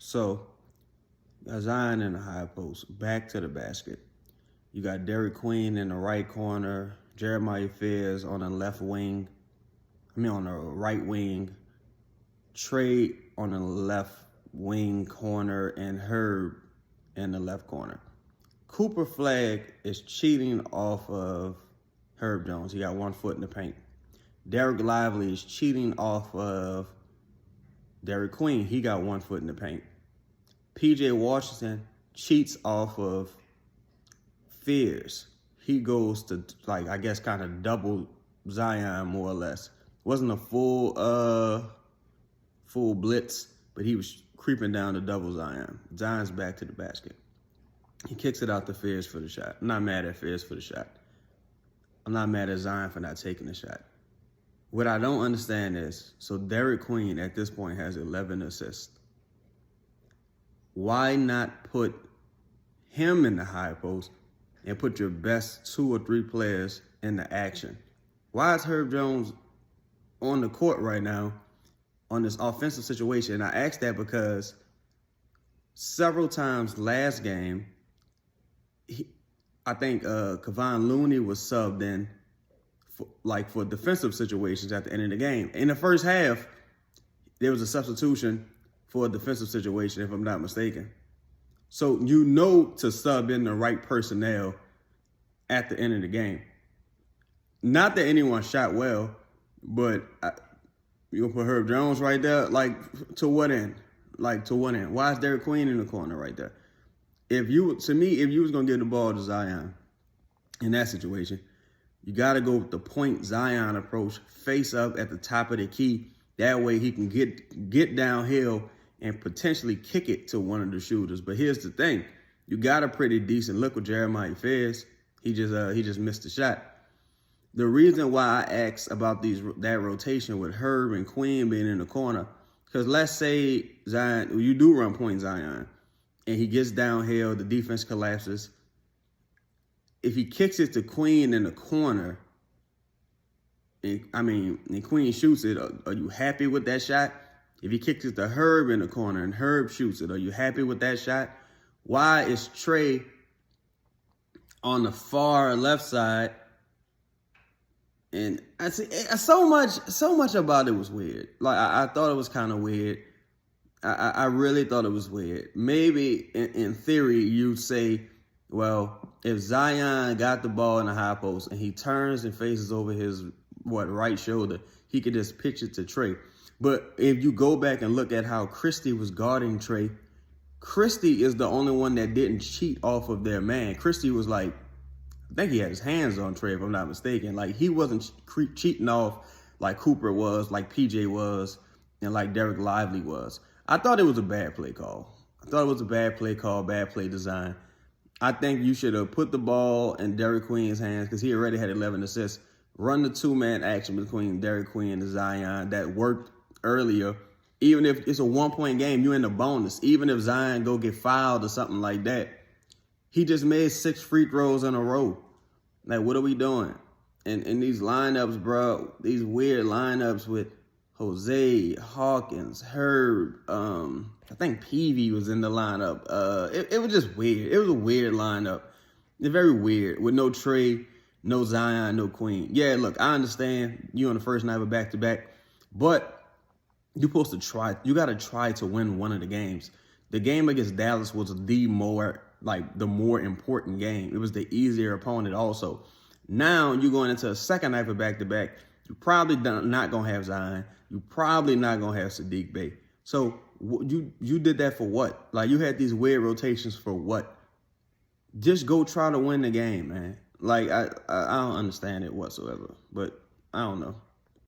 So, you got Zion in the high post, back to the basket. You got Derek Queen in the right corner, Jeremiah Fairs on the left wing. On the right wing. Trey on the left wing corner, and Herb in the left corner. Cooper Flag is cheating off of Herb Jones. He got 1 foot in the paint. Derek Lively is cheating off of Derek Queen. He got 1 foot in the paint. PJ Washington cheats off of Fears. He goes to, I guess, kind of double Zion, more or less. Wasn't a full blitz, but he was creeping down to double Zion. Zion's back to the basket. He kicks it out to Fears for the shot. I'm not mad at Fears for the shot. I'm not mad at Zion for not taking the shot. What I don't understand is, so Derek Queen at this point has 11 assists. Why not put him in the high post and put your best 2 or 3 players in the action? Why is Herb Jones on the court right now on this offensive situation? And I ask that because several times last game, I think Kevon Looney was subbed in for defensive situations at the end of the game. In the first half, there was a substitution for a defensive situation, if I'm not mistaken. So you know to sub in the right personnel at the end of the game. Not that anyone shot well, but you gonna put Herb Jones right there? To what end? To what end? Why is Derek Queen in the corner right there? If you was gonna give the ball to Zion in that situation, you gotta go with the point Zion approach, face up at the top of the key. That way he can get downhill and potentially kick it to one of the shooters. But here's the thing: you got a pretty decent look with Jeremiah Fairs. He just missed the shot. The reason why I asked about that rotation with Herb and Queen being in the corner, because let's say Zion, you do run point Zion, and he gets downhill, the defense collapses. If he kicks it to Queen in the corner, and Queen shoots it, are you happy with that shot? If he kicks it to Herb in the corner and Herb shoots it, are you happy with that shot? Why is Trey on the far left side? And I see so much about it was weird. I thought it was kind of weird. I really thought it was weird. Maybe in theory you'd say, well, if Zion got the ball in the high post and he turns and faces over his right shoulder, he could just pitch it to Trey. But if you go back and look at how Christie was guarding Trey, Christie is the only one that didn't cheat off of their man. Christie was I think he had his hands on Trey, if I'm not mistaken. He wasn't cheating off like Cooper was, like PJ was, and like Derek Lively was. I thought it was a bad play call. Bad play design. I think you should have put the ball in Derek Queen's hands because he already had 11 assists. Run the 2-man action between Derek Queen and Zion that worked earlier. Even if it's a 1-point game, you're in the bonus. Even if Zion go get fouled or something like that, he just made 6 free throws in a row. What are we doing? And these lineups, bro, these weird lineups with Jose, Hawkins, Herb, I think Peavy was in the lineup. It was just weird. It was a weird lineup. It's very weird with no Trey, no Zion, no Queen. Yeah, look, I understand you on the first night of a back-to-back, but you're supposed to try. You got to try to win one of the games. The game against Dallas was the more important game. It was the easier opponent also. Now you're going into a second night of a back-to-back. You're probably not going to have Zion. You're probably not going to have Sadiq Bey. So you did that for what? You had these weird rotations for what? Just go try to win the game, man. I don't understand it whatsoever. But I don't know.